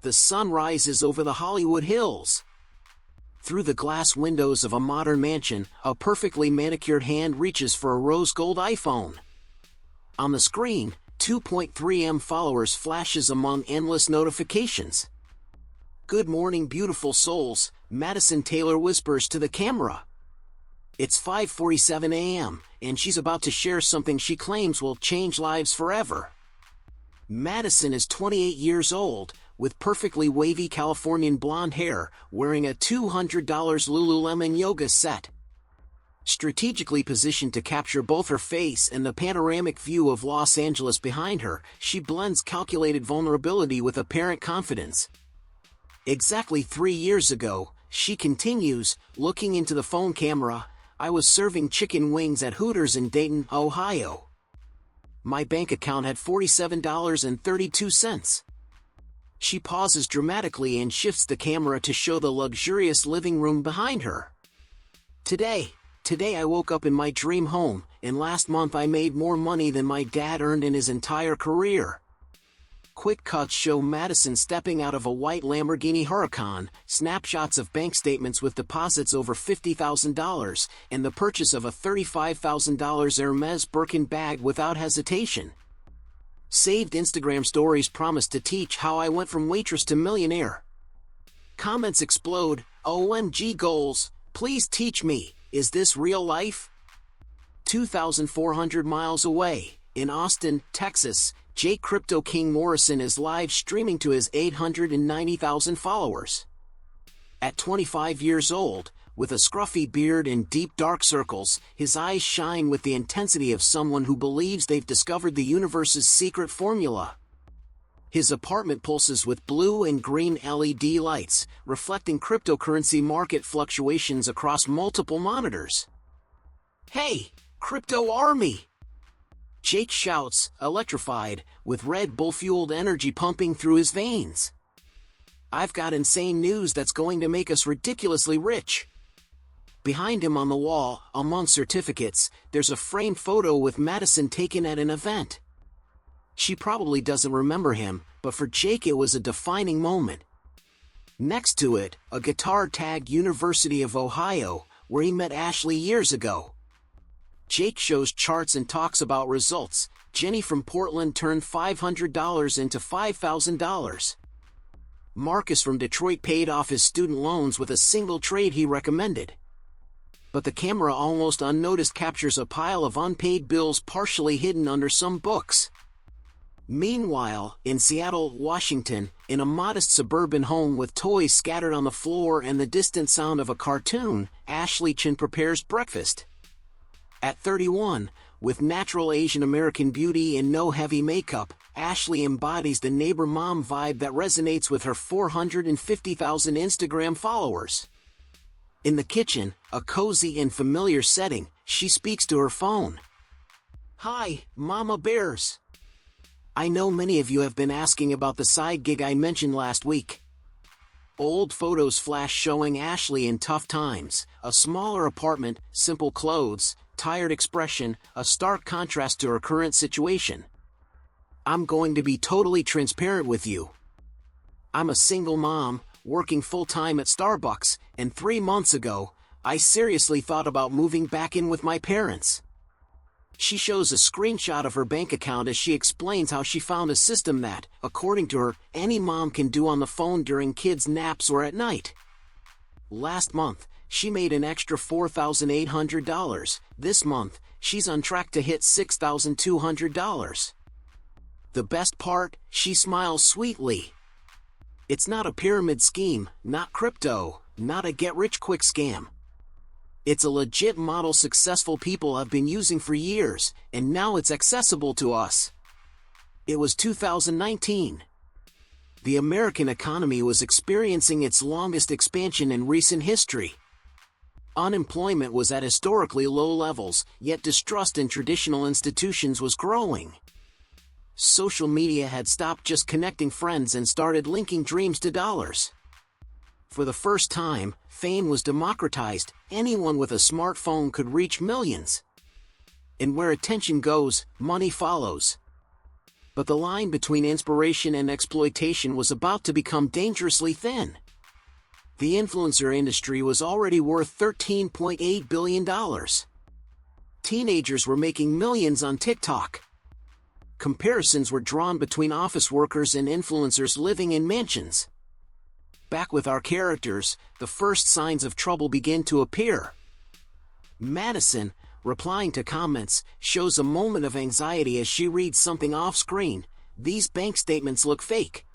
the sun rises over the Hollywood Hills. Through the glass windows of a modern mansion, a perfectly manicured hand reaches for a rose gold iPhone. On the screen, 2.3 million followers flashes among endless notifications. "Good morning, beautiful souls," Madison Taylor whispers to the camera. It's 5:47 a.m., and she's about to share something she claims will change lives forever. Madison is 28 years old, with perfectly wavy Californian blonde hair, wearing a $200 Lululemon yoga set. Strategically positioned to capture both her face and the panoramic view of Los Angeles behind her, she blends calculated vulnerability with apparent confidence. Exactly 3 years ago, she continues, looking into the phone camera, "I was serving chicken wings at Hooters in Dayton, Ohio. My bank account had $47.32. She pauses dramatically and shifts the camera to show the luxurious living room behind her. Today I woke up in my dream home, and last month I made more money than my dad earned in his entire career." Quick cuts show Madison stepping out of a white Lamborghini Huracan, snapshots of bank statements with deposits over $50,000, and the purchase of a $35,000 Hermes Birkin bag without hesitation. Saved Instagram stories promise to teach how I went from waitress to millionaire. Comments explode, "OMG goals, please teach me, is this real life?" 2,400 miles away, in Austin, Texas, Jake Crypto King Morrison is live streaming to his 890,000 followers. At 25 years old, with a scruffy beard and deep dark circles, his eyes shine with the intensity of someone who believes they've discovered the universe's secret formula. His apartment pulses with blue and green LED lights, reflecting cryptocurrency market fluctuations across multiple monitors. "Hey, Crypto Army!" Jake shouts, electrified, with Red Bull-fueled energy pumping through his veins. "I've got insane news that's going to make us ridiculously rich." Behind him on the wall, among certificates, there's a framed photo with Madison taken at an event. She probably doesn't remember him, but for Jake it was a defining moment. Next to it, a guitar tagged University of Ohio, where he met Ashley years ago. Jake shows charts and talks about results. Jenny from Portland turned $500 into $5,000. Marcus from Detroit paid off his student loans with a single trade he recommended. But the camera almost unnoticed captures a pile of unpaid bills partially hidden under some books. Meanwhile, in Seattle, Washington, in a modest suburban home with toys scattered on the floor and the distant sound of a cartoon, Ashley Chin prepares breakfast. At 31, with natural Asian American beauty and no heavy makeup, Ashley embodies the neighbor mom vibe that resonates with her 450,000 Instagram followers. In the kitchen, a cozy and familiar setting, she speaks to her phone. "Hi, Mama Bears. I know many of you have been asking about the side gig I mentioned last week." Old photos flash showing Ashley in tough times, a smaller apartment, simple clothes, tired expression, a stark contrast to her current situation. "I'm going to be totally transparent with you. I'm a single mom, working full-time at Starbucks, and 3 months ago, I seriously thought about moving back in with my parents." She shows a screenshot of her bank account as she explains how she found a system that, according to her, any mom can do on the phone during kids' naps or at night. Last month, she made an extra $4,800. This month, she's on track to hit $6,200. The best part, she smiles sweetly. It's not a pyramid scheme, not crypto, not a get-rich-quick scam. It's a legit model successful people have been using for years, and now it's accessible to us. It was 2019. The American economy was experiencing its longest expansion in recent history. Unemployment was at historically low levels, yet distrust in traditional institutions was growing. Social media had stopped just connecting friends and started linking dreams to dollars. For the first time, fame was democratized. Anyone with a smartphone could reach millions. And where attention goes, money follows. But the line between inspiration and exploitation was about to become dangerously thin. The influencer industry was already worth $13.8 billion. Teenagers were making millions on TikTok. Comparisons were drawn between office workers and influencers living in mansions. Back with our characters, the first signs of trouble begin to appear. Madison, replying to comments, shows a moment of anxiety as she reads something off-screen. These bank statements look fake.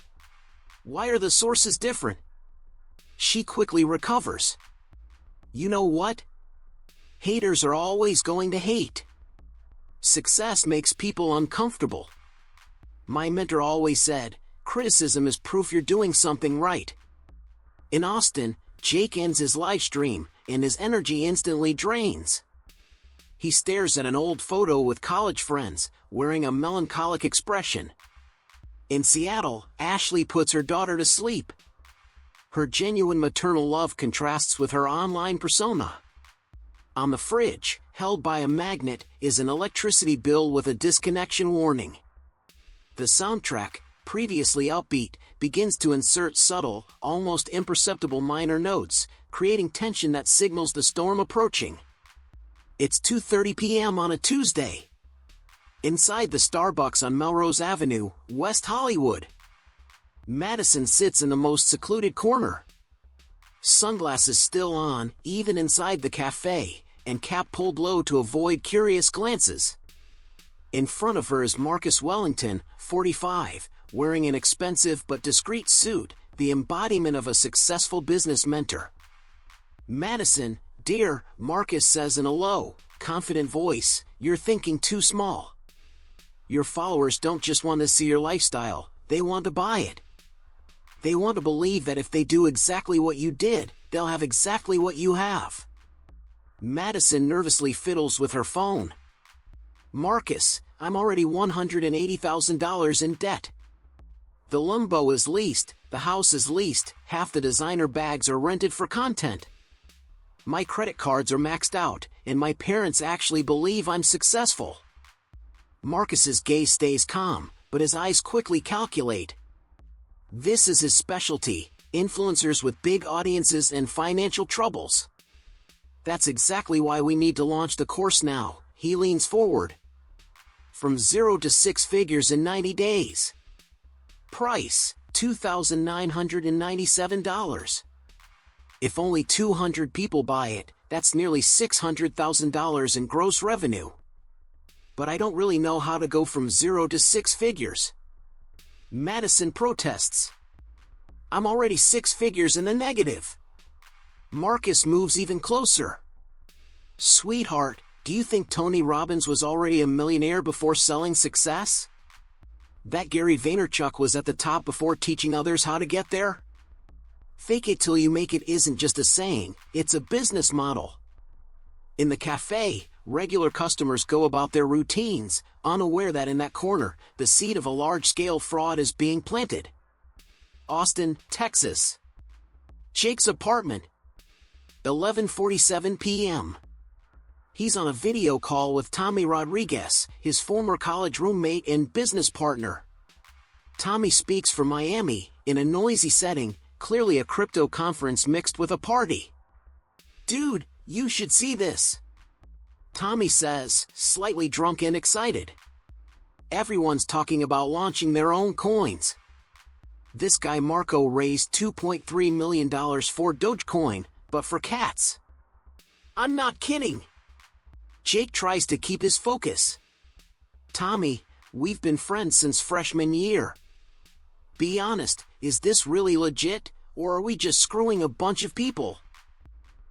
Why are the sources different? She quickly recovers. You know what? Haters are always going to hate. Success makes people uncomfortable. My mentor always said, criticism is proof you're doing something right. In Austin, Jake ends his live stream, and his energy instantly drains. He stares at an old photo with college friends, wearing a melancholic expression. In Seattle, Ashley puts her daughter to sleep. Her genuine maternal love contrasts with her online persona. On the fridge, held by a magnet, is an electricity bill with a disconnection warning. The soundtrack, previously upbeat, begins to insert subtle, almost imperceptible minor notes, creating tension that signals the storm approaching. It's 2:30 p.m. on a Tuesday. Inside the Starbucks on Melrose Avenue, West Hollywood. Madison sits in the most secluded corner. Sunglasses still on, even inside the cafe, and cap pulled low to avoid curious glances. In front of her is Marcus Wellington, 45, wearing an expensive but discreet suit, the embodiment of a successful business mentor. Madison, dear, Marcus says in a low, confident voice, you're thinking too small. Your followers don't just want to see your lifestyle, they want to buy it. They want to believe that if they do exactly what you did, they'll have exactly what you have. Madison nervously fiddles with her phone. Marcus, I'm already $180,000 in debt. The Lambo is leased, the house is leased, half the designer bags are rented for content. My credit cards are maxed out, and my parents actually believe I'm successful. Marcus's gaze stays calm, but his eyes quickly calculate. This is his specialty, influencers with big audiences and financial troubles. That's exactly why we need to launch the course now, he leans forward. From 0 to 6 figures in 90 days. Price, $2,997. If only 200 people buy it, that's nearly $600,000 in gross revenue. But I don't really know how to go from 0 to 6 figures. Madison protests. I'm already 6 figures in the negative. Marcus moves even closer. Sweetheart, do you think Tony Robbins was already a millionaire before selling success? That Gary Vaynerchuk was at the top before teaching others how to get there? Fake it till you make it isn't just a saying, it's a business model. In the cafe, regular customers go about their routines, unaware that in that corner, the seed of a large-scale fraud is being planted. Austin, Texas. Jake's apartment. 11:47 p.m. He's on a video call with Tommy Rodriguez, his former college roommate and business partner. Tommy speaks from Miami, in a noisy setting, clearly a crypto conference mixed with a party. Dude, you should see this. Tommy says, slightly drunk and excited. Everyone's talking about launching their own coins. This guy Marco raised $2.3 million for Dogecoin, but for cats. I'm not kidding. Jake tries to keep his focus. Tommy, we've been friends since freshman year. Be honest, is this really legit, or are we just screwing a bunch of people?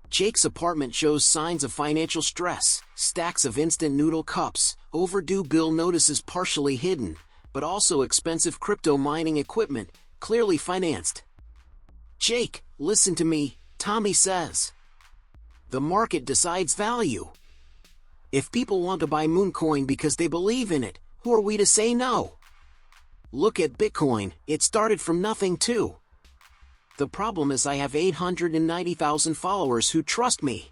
Jake's apartment shows signs of financial stress, stacks of instant noodle cups, overdue bill notices partially hidden, but also expensive crypto mining equipment, clearly financed. Jake, listen to me, Tommy says. The market decides value. If people want to buy Mooncoin because they believe in it, who are we to say no? Look at Bitcoin, it started from nothing too. The problem is I have 890,000 followers who trust me.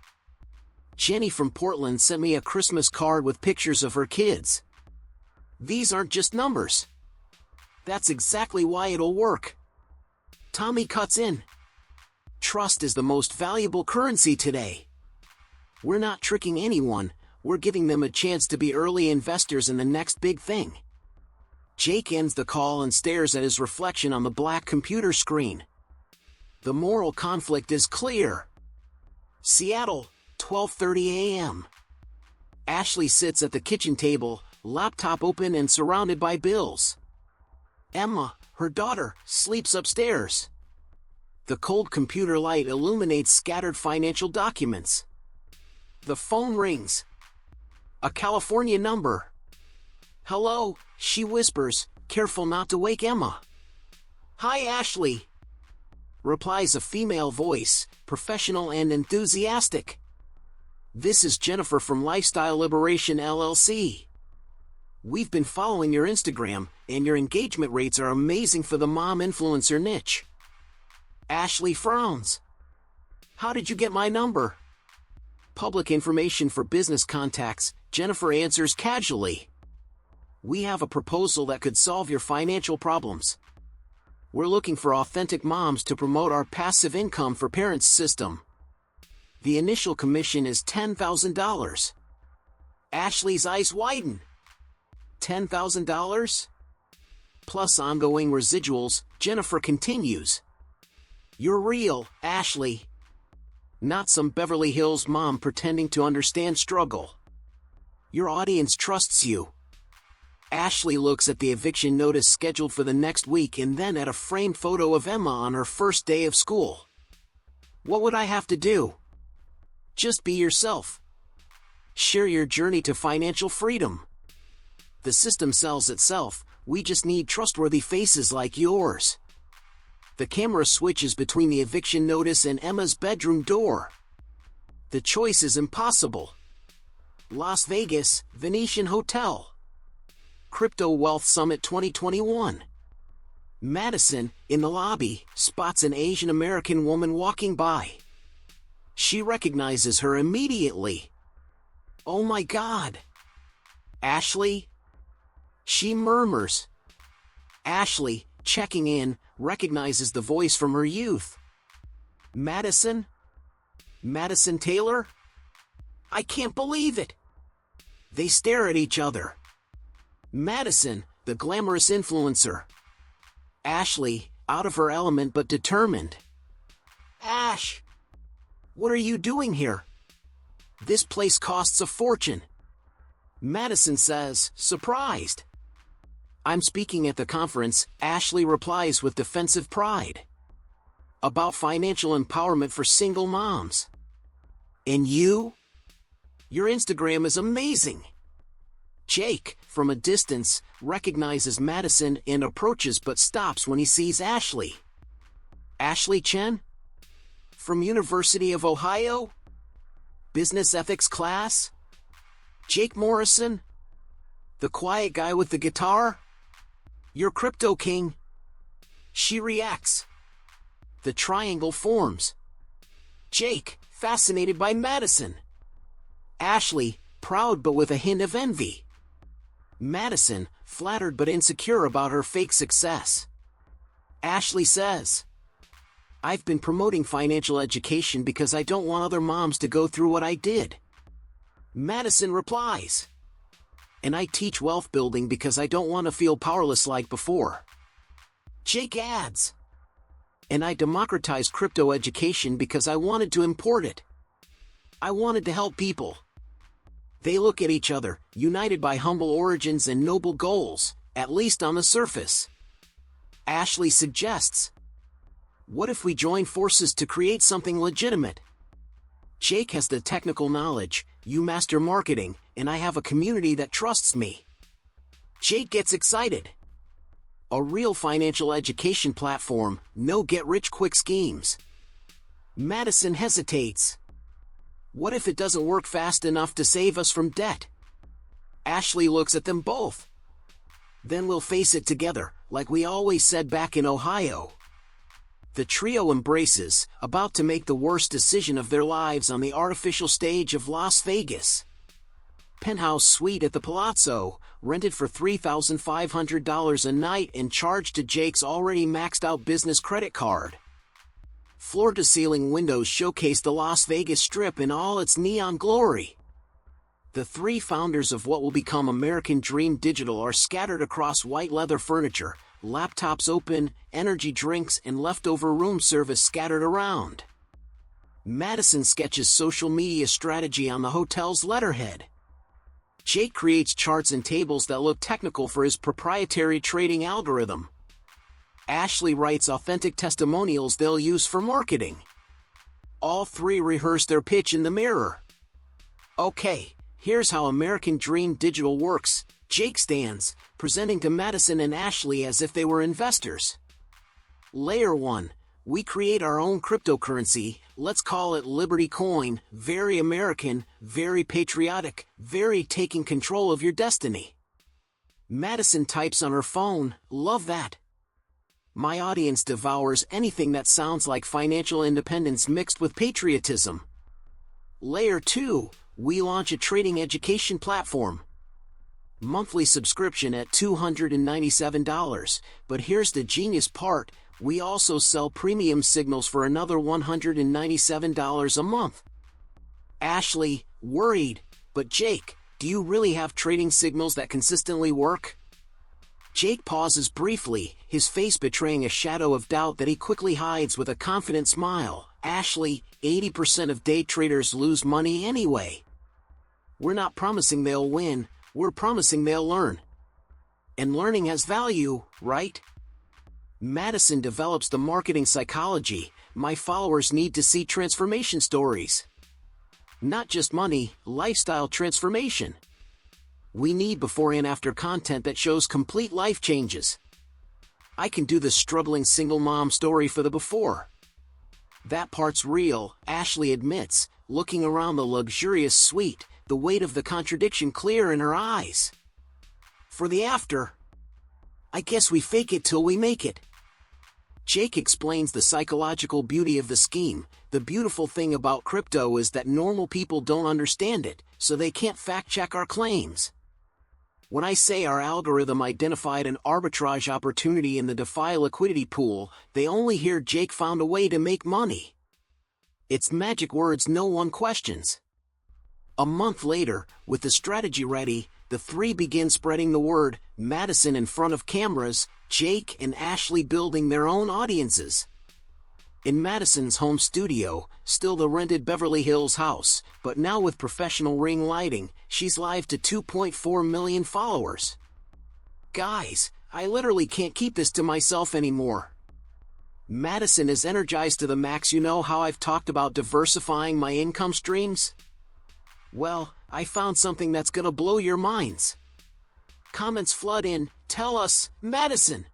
Jenny from Portland sent me a Christmas card with pictures of her kids. These aren't just numbers. That's exactly why it'll work. Tommy cuts in. Trust is the most valuable currency today. We're not tricking anyone, we're giving them a chance to be early investors in the next big thing. Jake ends the call and stares at his reflection on the black computer screen. The moral conflict is clear. Seattle, 12:30 a.m. Ashley sits at the kitchen table, laptop open and surrounded by bills. Emma, her daughter, sleeps upstairs. The cold computer light illuminates scattered financial documents. The phone rings. A California number. "Hello," she whispers, careful not to wake Emma. "Hi, Ashley," replies a female voice, professional and enthusiastic. "This is Jennifer from Lifestyle Liberation LLC. We've been following your Instagram, and your engagement rates are amazing for the mom influencer niche." Ashley frowns. "How did you get my number?" "Public information for business contacts," Jennifer answers casually. "We have a proposal that could solve your financial problems. We're looking for authentic moms to promote our passive income for parents system. The initial commission is $10,000. Ashley's eyes widen. $10,000? Plus ongoing residuals, Jennifer continues. "You're real, Ashley. Not some Beverly Hills mom pretending to understand struggle. Your audience trusts you." Ashley looks at the eviction notice scheduled for the next week and then at a framed photo of Emma on her first day of school. "What would I have to do?" "Just be yourself. Share your journey to financial freedom. The system sells itself, we just need trustworthy faces like yours." The camera switches between the eviction notice and Emma's bedroom door. The choice is impossible. Las Vegas, Venetian Hotel. Crypto Wealth Summit 2021. Madison, in the lobby, spots an Asian American woman walking by. She recognizes her immediately. "Oh my God. Ashley?" she murmurs. Ashley, checking in, recognizes the voice from her youth. "Madison? Madison Taylor? I can't believe it." They stare at each other. Madison, the glamorous influencer. Ashley, out of her element but determined. "Ash, what are you doing here? This place costs a fortune." Madison says, surprised. "I'm speaking at the conference," Ashley replies with defensive pride. "About financial empowerment for single moms." "And you? Your Instagram is amazing." Jake, from a distance, recognizes Madison and approaches but stops when he sees Ashley. "Ashley Chen? From University of Ohio? Business ethics class? Jake Morrison? The quiet guy with the guitar? You're Crypto King." She reacts. The triangle forms. Jake, fascinated by Madison. Ashley, proud but with a hint of envy. Madison, flattered but insecure about her fake success. Ashley says, "I've been promoting financial education because I don't want other moms to go through what I did." Madison replies, "And I teach wealth building because I don't want to feel powerless like before." Jake adds, "And I democratized crypto education because I wanted to import it. I wanted to help people." They look at each other, united by humble origins and noble goals, at least on the surface. Ashley suggests, "What if we join forces to create something legitimate? Jake has the technical knowledge, you master marketing, and I have a community that trusts me." Jake gets excited. A real financial education platform, no get-rich-quick schemes. Madison hesitates. "What if it doesn't work fast enough to save us from debt?" Ashley looks at them both. "Then we'll face it together, like we always said back in Ohio." The trio embraces, about to make the worst decision of their lives on the artificial stage of Las Vegas. Penthouse suite at the Palazzo, rented for $3,500 a night and charged to Jake's already maxed-out business credit card. Floor-to-ceiling windows showcase the Las Vegas Strip in all its neon glory. The three founders of what will become American Dream Digital are scattered across white leather furniture, laptops open, energy drinks, and leftover room service scattered around. Madison sketches social media strategy on the hotel's letterhead. Jake creates charts and tables that look technical for his proprietary trading algorithm. Ashley writes authentic testimonials they'll use for marketing. All three rehearse their pitch in the mirror. Okay, here's how American Dream Digital works. Jake stands, presenting to Madison and Ashley as if they were investors. Layer 1. We create our own cryptocurrency, let's call it Liberty Coin, very American, very patriotic, very taking control of your destiny. Madison types on her phone, love that. My audience devours anything that sounds like financial independence mixed with patriotism. Layer 2. We launch a trading education platform. Monthly subscription at $297, but here's the genius part, we also sell premium signals for another $197 a month. Ashley, worried, but Jake, do you really have trading signals that consistently work? Jake pauses briefly, his face betraying a shadow of doubt that he quickly hides with a confident smile. Ashley, 80% of day traders lose money anyway. We're not promising they'll win, we're promising they'll learn. And learning has value, right? Madison develops the marketing psychology. My followers need to see transformation stories. Not just money, lifestyle transformation. We need before and after content that shows complete life changes. I can do the struggling single mom story for the before. That part's real, Ashley admits, looking around the luxurious suite, the weight of the contradiction clear in her eyes. For the after, I guess we fake it till we make it. Jake explains the psychological beauty of the scheme. The beautiful thing about crypto is that normal people don't understand it, so they can't fact-check our claims. When I say our algorithm identified an arbitrage opportunity in the DeFi liquidity pool, they only hear Jake found a way to make money. It's magic words no one questions. A month later, with the strategy ready, the three begin spreading the word, Madison in front of cameras, Jake and Ashley building their own audiences. In Madison's home studio, still the rented Beverly Hills house, but now with professional ring lighting, she's live to 2.4 million followers. Guys, I literally can't keep this to myself anymore. Madison is energized to the max. You know how I've talked about diversifying my income streams? Well, I found something that's gonna blow your minds. Comments flood in, tell us, Madison.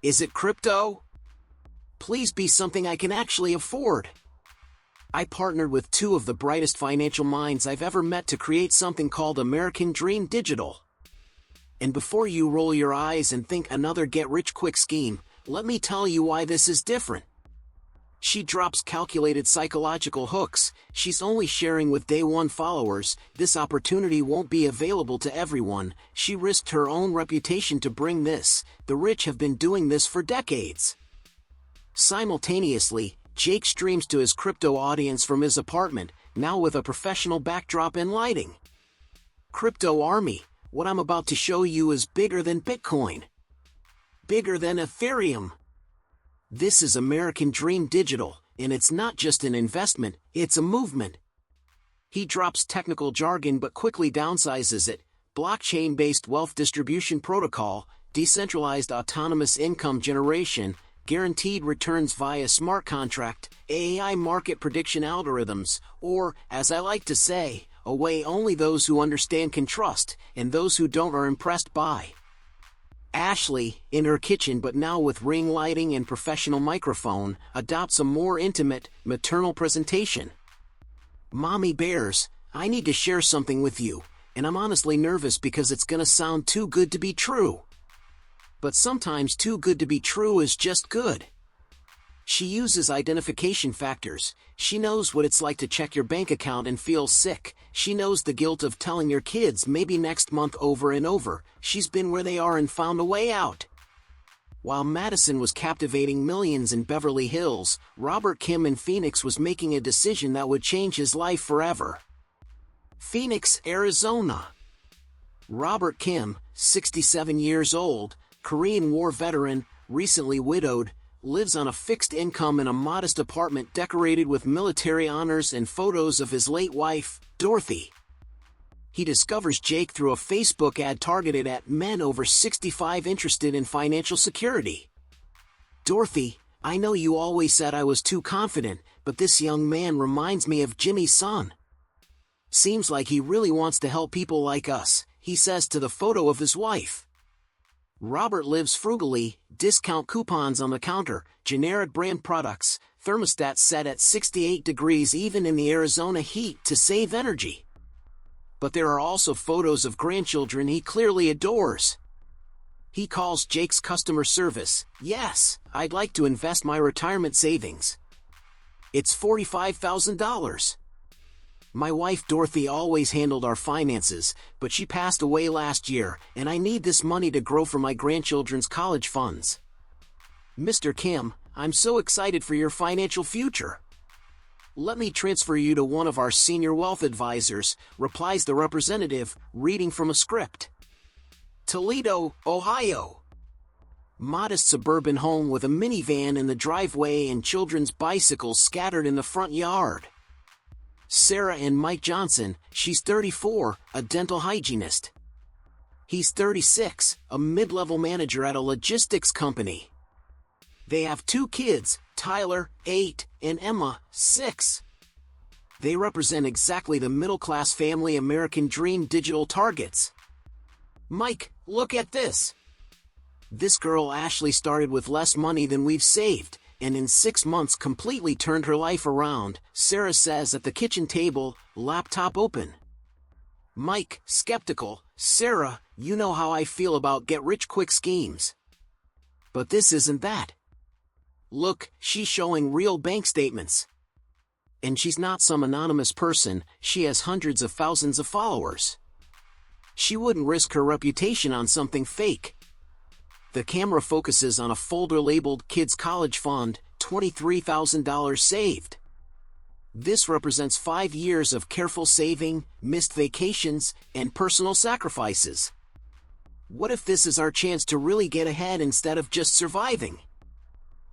Is it crypto? Please be something I can actually afford. I partnered with two of the brightest financial minds I've ever met to create something called American Dream Digital. And before you roll your eyes and think another get-rich-quick scheme, let me tell you why this is different. She drops calculated psychological hooks. She's only sharing with day one followers. This opportunity won't be available to everyone. She risked her own reputation to bring this. The rich have been doing this for decades. Simultaneously, Jake streams to his crypto audience from his apartment, now with a professional backdrop and lighting. Crypto Army, what I'm about to show you is bigger than Bitcoin. Bigger than Ethereum. This is American Dream Digital, and it's not just an investment, it's a movement. He drops technical jargon but quickly downsizes it. Blockchain-based wealth distribution protocol, decentralized autonomous income generation, guaranteed returns via smart contract, AI market prediction algorithms, or, as I like to say, a way only those who understand can trust, and those who don't are impressed by. Ashley, in her kitchen but now with ring lighting and professional microphone, adopts a more intimate, maternal presentation. Mommy Bears, I need to share something with you, and I'm honestly nervous because it's gonna sound too good to be true. But sometimes too good to be true is just good. She uses identification factors. She knows what it's like to check your bank account and feel sick, She knows the guilt of telling your kids maybe next month over and over. She's been where they are and found a way out. While Madison was captivating millions in Beverly Hills, Robert Kim in Phoenix was making a decision that would change his life forever. Phoenix, Arizona. Robert Kim, 67 years old, Korean War veteran, recently widowed, lives on a fixed income in a modest apartment decorated with military honors and photos of his late wife, Dorothy. He discovers Jake through a Facebook ad targeted at men over 65 interested in financial security. "Dorothy, I know you always said I was too confident, but this young man reminds me of Jimmy's son. Seems like he really wants to help people like us," he says to the photo of his wife. Robert lives frugally, discount coupons on the counter, generic brand products, thermostats set at 68 degrees even in the Arizona heat to save energy. But there are also photos of grandchildren he clearly adores. He calls Jake's customer service. "Yes, I'd like to invest my retirement savings. It's $45,000. My wife Dorothy always handled our finances, but she passed away last year, and I need this money to grow for my grandchildren's college funds. Mr. Kim, I'm so excited for your financial future. Let me transfer you to one of our senior wealth advisors," replies the representative, reading from a script. Toledo, Ohio. Modest suburban home with a minivan in the driveway and children's bicycles scattered in the front yard. Sarah and Mike Johnson, she's 34, a dental hygienist. He's 36, a mid-level manager at a logistics company. They have 2 kids, Tyler, 8, and Emma, 6. They represent exactly the middle-class family American dream digital targets. "Mike, look at this. This girl Ashley started with less money than we've saved, and in 6 months completely turned her life around," Sarah says at the kitchen table, laptop open. Mike, skeptical, "Sarah, you know how I feel about get-rich-quick schemes. But this isn't that. Look, she's showing real bank statements. And she's not some anonymous person, she has hundreds of thousands of followers. She wouldn't risk her reputation on something fake." The camera focuses on a folder labeled Kids College Fund, $23,000 saved. This represents 5 years of careful saving, missed vacations, and personal sacrifices. What if this is our chance to really get ahead instead of just surviving?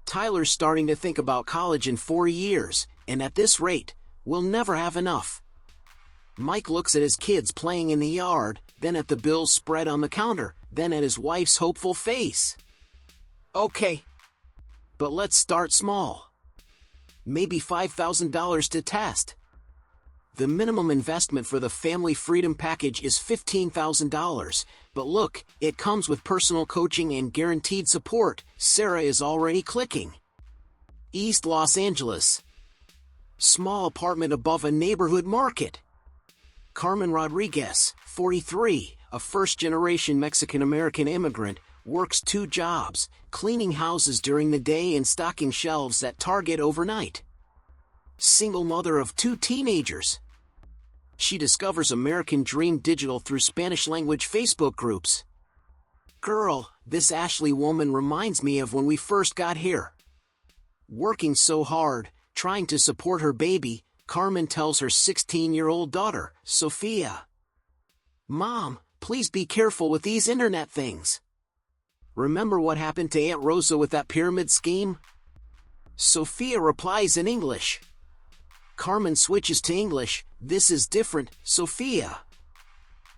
Tyler's starting to think about college in 4 years, and at this rate, we'll never have enough. Mike looks at his kids playing in the yard, then at the bills spread on the counter, then at his wife's hopeful face. "Okay. But let's start small. Maybe $5,000 to test. The minimum investment for the Family Freedom Package is $15,000, but look, it comes with personal coaching and guaranteed support." Sarah is already clicking. East Los Angeles. Small apartment above a neighborhood market. Carmen Rodriguez, 43, a first-generation Mexican-American immigrant, works 2 jobs, cleaning houses during the day and stocking shelves at Target overnight. Single mother of 2 teenagers. She discovers American Dream Digital through Spanish-language Facebook groups. "Girl, this Ashley woman reminds me of when we first got here. Working so hard, trying to support her baby," Carmen tells her 16-year-old daughter, Sophia. "Mom, please be careful with these internet things. Remember what happened to Aunt Rosa with that pyramid scheme?" Sophia replies in English. Carmen switches to English. "This is different, Sophia.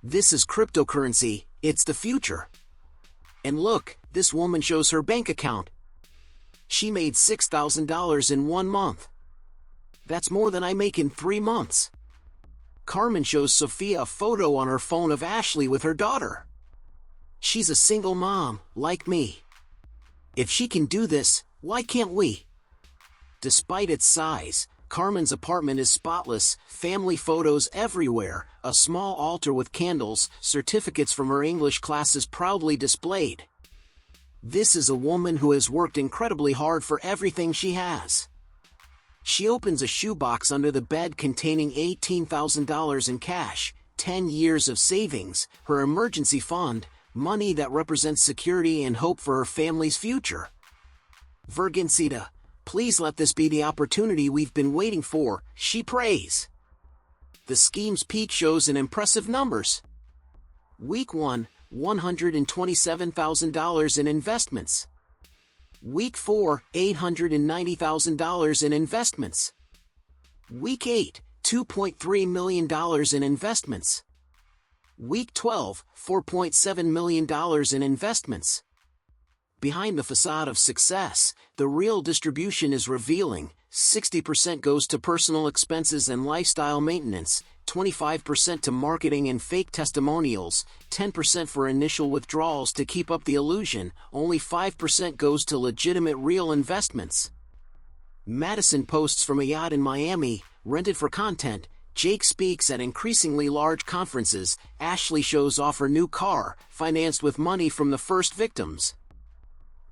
This is cryptocurrency, it's the future. And look, this woman shows her bank account. She made $6,000 in 1 month. That's more than I make in 3 months." Carmen shows Sophia a photo on her phone of Ashley with her daughter. "She's a single mom, like me. If she can do this, why can't we?" Despite its size, Carmen's apartment is spotless, family photos everywhere, a small altar with candles, certificates from her English classes proudly displayed. This is a woman who has worked incredibly hard for everything she has. She opens a shoebox under the bed containing $18,000 in cash, 10 years of savings, her emergency fund, money that represents security and hope for her family's future. Virginsita, please let this be the opportunity we've been waiting for, she prays. The scheme's peak shows in impressive numbers. Week 1, $127,000 in investments. Week 4, $890,000 in investments. Week 8, $2.3 million in investments. Week 12, $4.7 million in investments. Behind the facade of success, the real distribution is revealing. 60% goes to personal expenses and lifestyle maintenance, 25% to marketing and fake testimonials, 10% for initial withdrawals to keep up the illusion, only 5% goes to legitimate real investments. Madison posts from a yacht in Miami, rented for content. Jake speaks at increasingly large conferences. Ashley shows off her new car, financed with money from the first victims.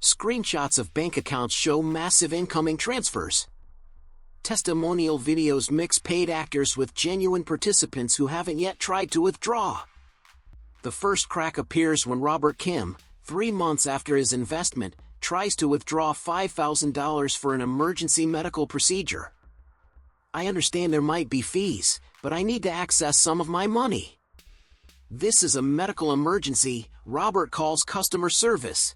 Screenshots of bank accounts show massive incoming transfers. Testimonial videos mix paid actors with genuine participants who haven't yet tried to withdraw. The first crack appears when Robert Kim, 3 months after his investment, tries to withdraw $5,000 for an emergency medical procedure. I understand there might be fees, but I need to access some of my money. This is a medical emergency, Robert calls customer service.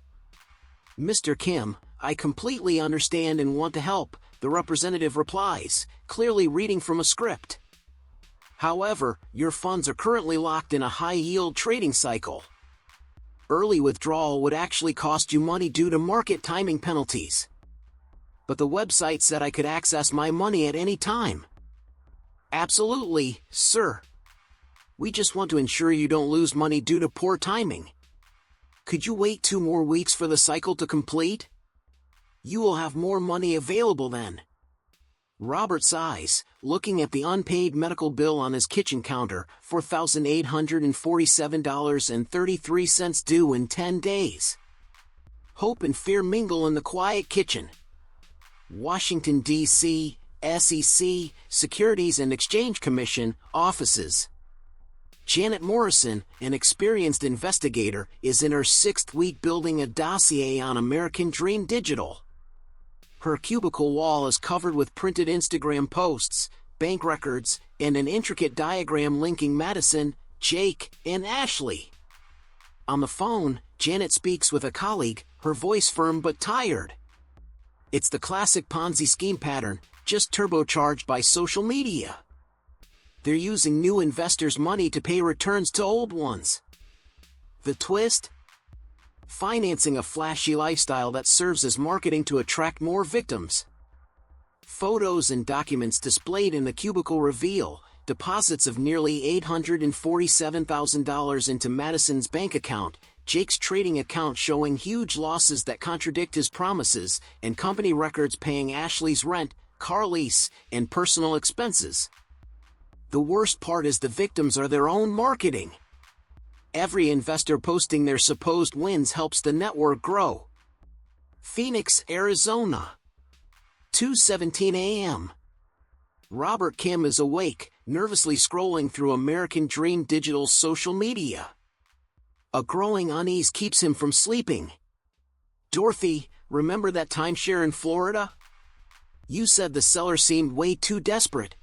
Mr. Kim, I completely understand and want to help, the representative replies, clearly reading from a script. However, your funds are currently locked in a high-yield trading cycle. Early withdrawal would actually cost you money due to market timing penalties. But the website said I could access my money at any time. Absolutely, sir. We just want to ensure you don't lose money due to poor timing. Could you wait 2 more weeks for the cycle to complete? You will have more money available then. Robert sighs, looking at the unpaid medical bill on his kitchen counter, $4,847.33 due in 10 days. Hope and fear mingle in the quiet kitchen. Washington, D.C., SEC, Securities and Exchange Commission, offices. Janet Morrison, an experienced investigator, is in her 6th week building a dossier on American Dream Digital. Her cubicle wall is covered with printed Instagram posts, bank records, and an intricate diagram linking Madison, Jake, and Ashley. On the phone, Janet speaks with a colleague, her voice firm but tired. It's the classic Ponzi scheme pattern, just turbocharged by social media. They're using new investors' money to pay returns to old ones. The twist? Financing a flashy lifestyle that serves as marketing to attract more victims. Photos and documents displayed in the cubicle reveal deposits of nearly $847,000 into Madison's bank account, Jake's trading account showing huge losses that contradict his promises, and company records paying Ashley's rent, car lease, and personal expenses. The worst part is the victims are their own marketing. Every investor posting their supposed wins helps the network grow. Phoenix, Arizona. 2:17 a.m. Robert Kim is awake, nervously scrolling through American Dream Digital's social media. A growing unease keeps him from sleeping. Dorothy, remember that timeshare in Florida? You said the seller seemed way too desperate.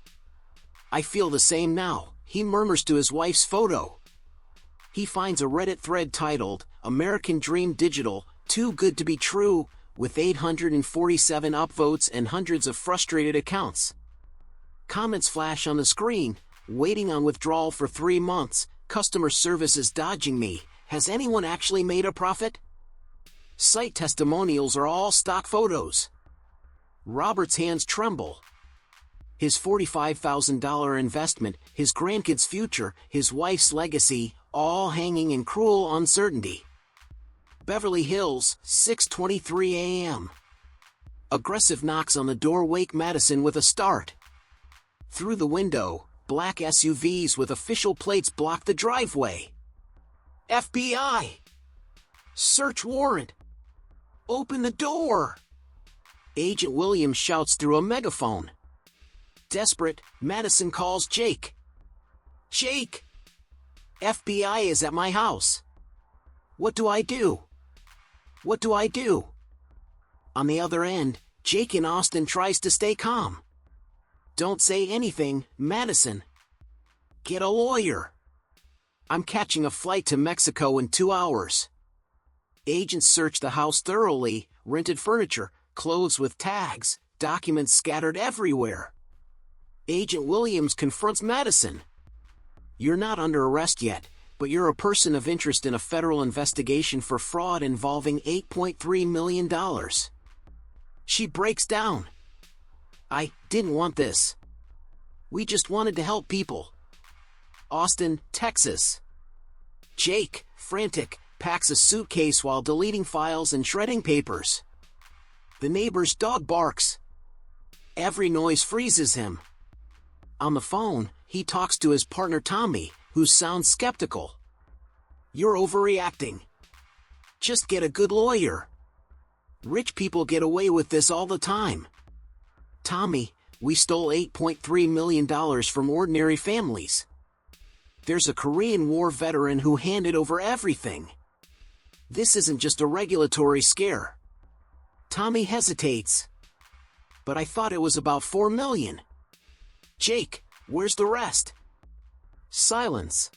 I feel the same now, he murmurs to his wife's photo. He finds a Reddit thread titled, American Dream Digital, Too Good to Be True, with 847 upvotes and hundreds of frustrated accounts. Comments flash on the screen, waiting on withdrawal for 3 months, customer service is dodging me, has anyone actually made a profit? Site testimonials are all stock photos. Robert's hands tremble. His $45,000 investment, his grandkids' future, his wife's legacy, all hanging in cruel uncertainty. Beverly Hills, 6:23 a.m. Aggressive knocks on the door wake Madison with a start. Through the window, black SUVs with official plates block the driveway. FBI! Search warrant! Open the door! Agent Williams shouts through a megaphone. Desperate, Madison calls Jake. Jake! FBI is at my house. What do I do? What do I do? On the other end, Jake in Austin tries to stay calm. Don't say anything, Madison. Get a lawyer. I'm catching a flight to Mexico in 2 hours. Agents searched the house thoroughly, rented furniture, clothes with tags, documents scattered everywhere. Agent Williams confronts Madison. You're not under arrest yet, but you're a person of interest in a federal investigation for fraud involving $8.3 million. She breaks down. I didn't want this. We just wanted to help people. Austin, Texas. Jake, frantic, packs a suitcase while deleting files and shredding papers. The neighbor's dog barks. Every noise freezes him. On the phone, he talks to his partner Tommy, who sounds skeptical. You're overreacting. Just get a good lawyer. Rich people get away with this all the time. Tommy, we stole $8.3 million from ordinary families. There's a Korean War veteran who handed over everything. This isn't just a regulatory scare. Tommy hesitates. But I thought it was about $4 million. Jake, where's the rest? Silence.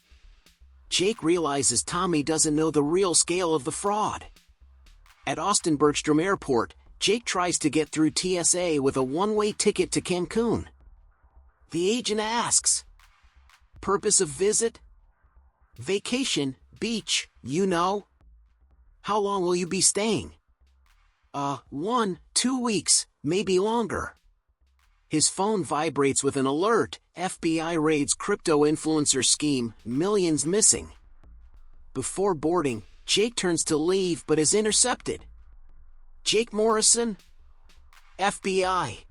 Jake realizes Tommy doesn't know the real scale of the fraud. At Austin Bergstrom Airport, Jake tries to get through TSA with a one-way ticket to Cancun. The agent asks, purpose of visit? Vacation, beach, you know. How long will you be staying? 1-2 weeks, maybe longer. His phone vibrates with an alert. FBI raids crypto influencer scheme, millions missing. Before boarding, Jake turns to leave but is intercepted. Jake Morrison? FBI.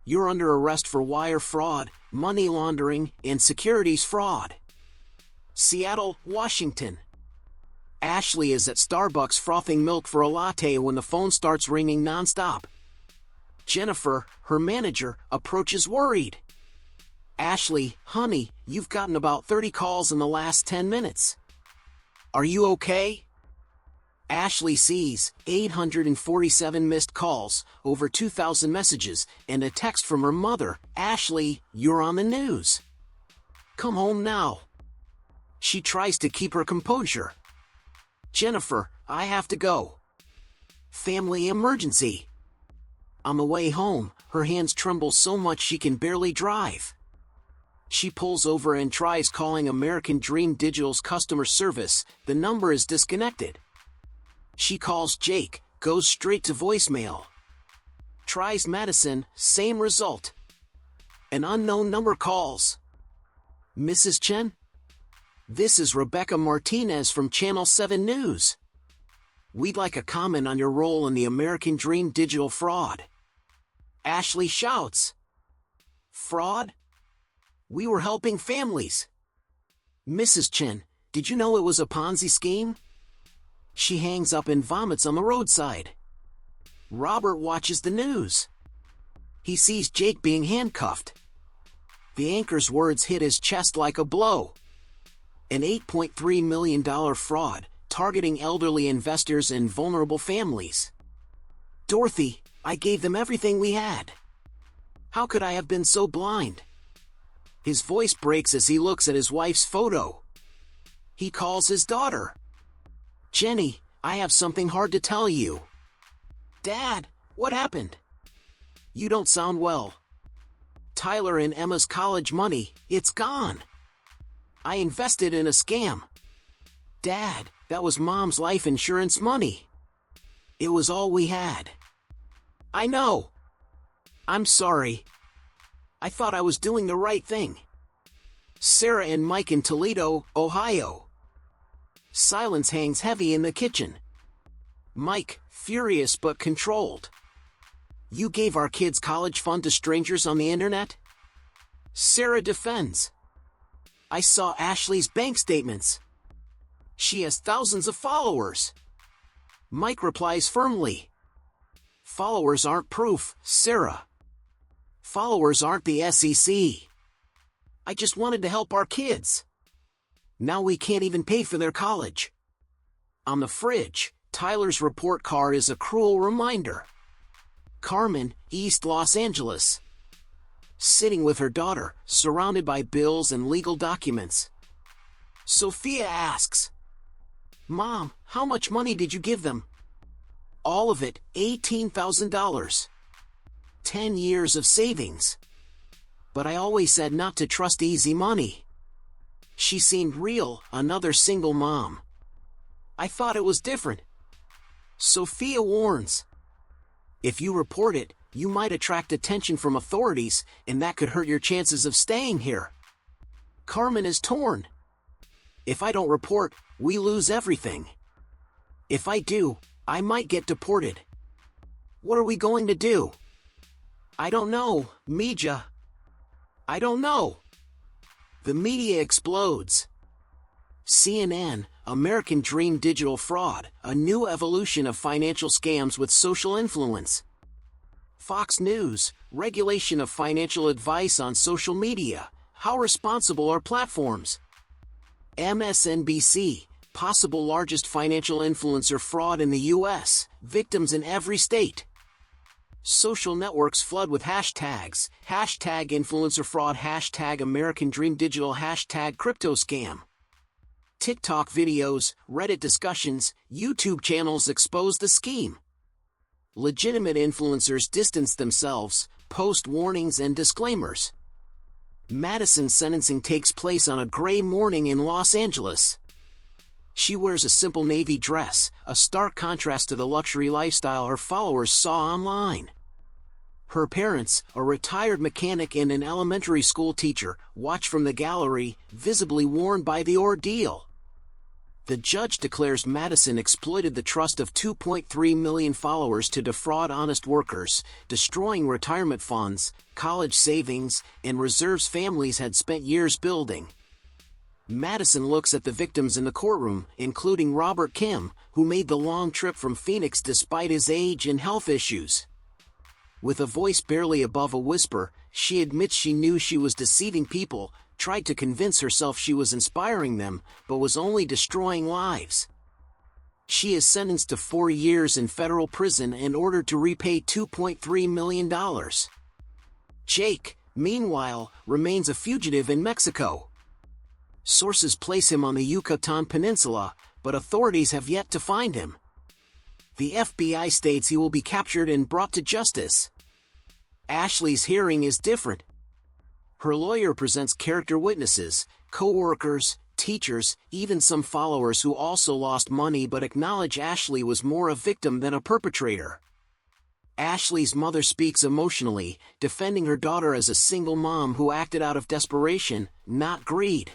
You're under arrest for wire fraud, money laundering, and securities fraud. Seattle, Washington. Ashley is at Starbucks frothing milk for a latte when the phone starts ringing nonstop. Jennifer, her manager, approaches worried. Ashley, honey, you've gotten about 30 calls in the last 10 minutes. Are you okay? Ashley sees 847 missed calls, over 2,000 messages, and a text from her mother. Ashley, you're on the news. Come home now. She tries to keep her composure. Jennifer, I have to go. Family emergency. On the way home, her hands tremble so much she can barely drive. She pulls over and tries calling American Dream Digital's customer service. The number is disconnected. She calls Jake, goes straight to voicemail. Tries Madison, same result. An unknown number calls. Mrs. Chen? This is Rebecca Martinez from Channel 7 News. We'd like a comment on your role in the American Dream Digital fraud. Ashley shouts. Fraud? We were helping families. Mrs. Chen, did you know it was a Ponzi scheme? She hangs up and vomits on the roadside. Robert watches the news. He sees Jake being handcuffed. The anchor's words hit his chest like a blow. An $8.3 million fraud, targeting elderly investors and vulnerable families. Dorothy, I gave them everything we had. How could I have been so blind? His voice breaks as he looks at his wife's photo. He calls his daughter. Jenny, I have something hard to tell you. Dad, what happened? You don't sound well. Tyler and Emma's college money, it's gone. I invested in a scam. Dad, that was Mom's life insurance money. It was all we had. I know. I'm sorry. I thought I was doing the right thing. Sarah and Mike in Toledo, Ohio. Silence hangs heavy in the kitchen. Mike, furious but controlled. You gave our kids' college fund to strangers on the internet? Sarah defends. I saw Ashley's bank statements. She has thousands of followers. Mike replies firmly. Followers aren't proof, Sarah. Followers aren't the SEC. I just wanted to help our kids. Now we can't even pay for their college. On the fridge, Tyler's report card is a cruel reminder. Carmen, East Los Angeles. Sitting with her daughter, surrounded by bills and legal documents. Sophia asks, "Mom, how much money did you give them?" "All of it, $18,000. 10 years of savings. But I always said not to trust easy money." She seemed real, another single mom. "I thought it was different." Sophia warns, "If you report it, you might attract attention from authorities, and that could hurt your chances of staying here." Carmen is torn. "If I don't report, we lose everything. If I do, I might get deported. What are we going to do?" "I don't know, Mija. I don't know." The media explodes. CNN, American Dream Digital Fraud, a new evolution of financial scams with social influence. Fox News, regulation of financial advice on social media. How responsible are platforms? MSNBC, possible largest financial influencer fraud in the U.S., victims in every state. Social networks flood with hashtags, hashtag influencer fraud, hashtag American Dream Digital, hashtag crypto scam. TikTok videos, Reddit discussions, YouTube channels expose the scheme. Legitimate influencers distance themselves, post warnings and disclaimers. Madison's sentencing takes place on a gray morning in Los Angeles. She wears a simple navy dress, a stark contrast to the luxury lifestyle her followers saw online. Her parents, a retired mechanic and an elementary school teacher, watch from the gallery, visibly warned by the ordeal. The judge declares Madison exploited the trust of 2.3 million followers to defraud honest workers, destroying retirement funds, college savings, and reserves families had spent years building. Madison looks at the victims in the courtroom, including Robert Kim, who made the long trip from Phoenix despite his age and health issues. With a voice barely above a whisper, she admits she knew she was deceiving people, tried to convince herself she was inspiring them, but was only destroying lives. She is sentenced to 4 years in federal prison and ordered to repay $2.3 million. Jake, meanwhile, remains a fugitive in Mexico. Sources place him on the Yucatan Peninsula, but authorities have yet to find him. The FBI states he will be captured and brought to justice. Ashley's hearing is different. Her lawyer presents character witnesses, co-workers, teachers, even some followers who also lost money but acknowledge Ashley was more a victim than a perpetrator. Ashley's mother speaks emotionally, defending her daughter as a single mom who acted out of desperation, not greed.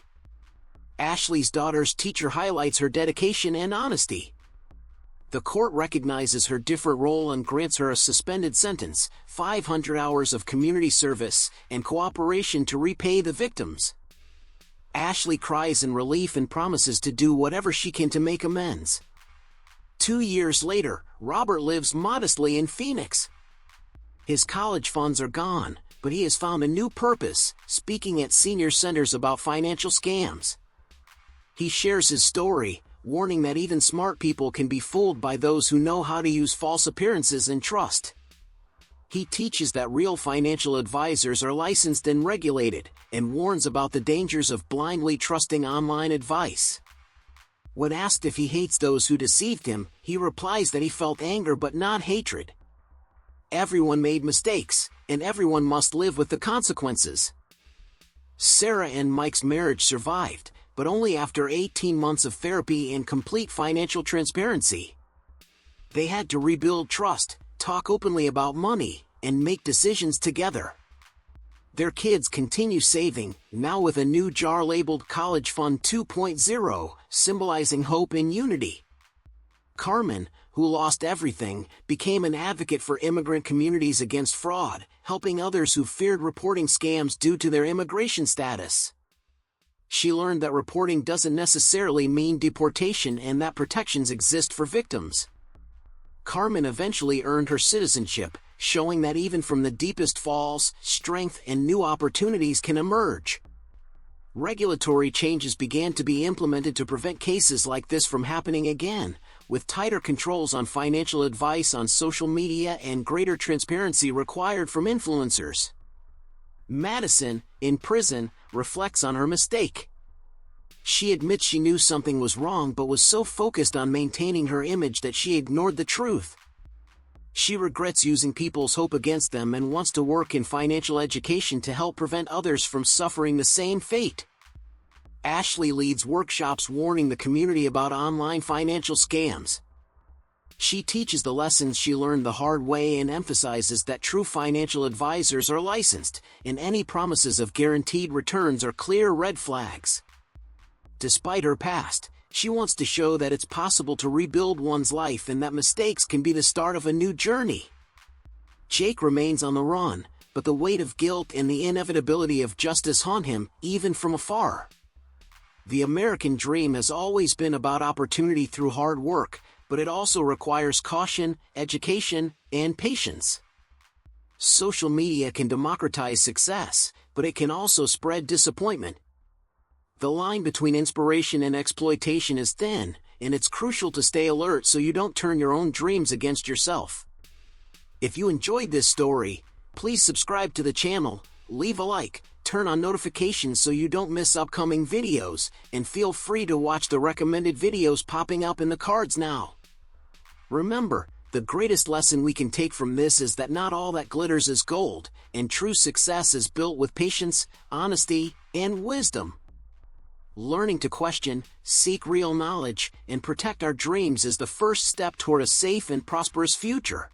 Ashley's daughter's teacher highlights her dedication and honesty. The court recognizes her different role and grants her a suspended sentence, 500 hours of community service, and cooperation to repay the victims. Ashley cries in relief and promises to do whatever she can to make amends. 2 years later, Robert lives modestly in Phoenix. His college funds are gone, but he has found a new purpose, speaking at senior centers about financial scams. He shares his story, warning that even smart people can be fooled by those who know how to use false appearances and trust. He teaches that real financial advisors are licensed and regulated, and warns about the dangers of blindly trusting online advice. When asked if he hates those who deceived him, he replies that he felt anger but not hatred. Everyone made mistakes, and everyone must live with the consequences. Sarah and Mike's marriage survived, but only after 18 months of therapy and complete financial transparency. They had to rebuild trust, talk openly about money, and make decisions together. Their kids continue saving, now with a new jar labeled College Fund 2.0, symbolizing hope and unity. Carmen, who lost everything, became an advocate for immigrant communities against fraud, helping others who feared reporting scams due to their immigration status. She learned that reporting doesn't necessarily mean deportation and that protections exist for victims. Carmen eventually earned her citizenship, showing that even from the deepest falls, strength and new opportunities can emerge. Regulatory changes began to be implemented to prevent cases like this from happening again, with tighter controls on financial advice on social media and greater transparency required from influencers. Madison, in prison, reflects on her mistake. She admits she knew something was wrong but was so focused on maintaining her image that she ignored the truth. She regrets using people's hope against them and wants to work in financial education to help prevent others from suffering the same fate. Ashley leads workshops warning the community about online financial scams. She teaches the lessons she learned the hard way and emphasizes that true financial advisors are licensed, and any promises of guaranteed returns are clear red flags. Despite her past, she wants to show that it's possible to rebuild one's life and that mistakes can be the start of a new journey. Jake remains on the run, but the weight of guilt and the inevitability of justice haunt him, even from afar. The American dream has always been about opportunity through hard work, but it also requires caution, education, and patience. Social media can democratize success, but it can also spread disappointment. The line between inspiration and exploitation is thin, and it's crucial to stay alert so you don't turn your own dreams against yourself. If you enjoyed this story, please subscribe to the channel, leave a like, turn on notifications so you don't miss upcoming videos, and feel free to watch the recommended videos popping up in the cards now. Remember, the greatest lesson we can take from this is that not all that glitters is gold, and true success is built with patience, honesty, and wisdom. Learning to question, seek real knowledge, and protect our dreams is the first step toward a safe and prosperous future.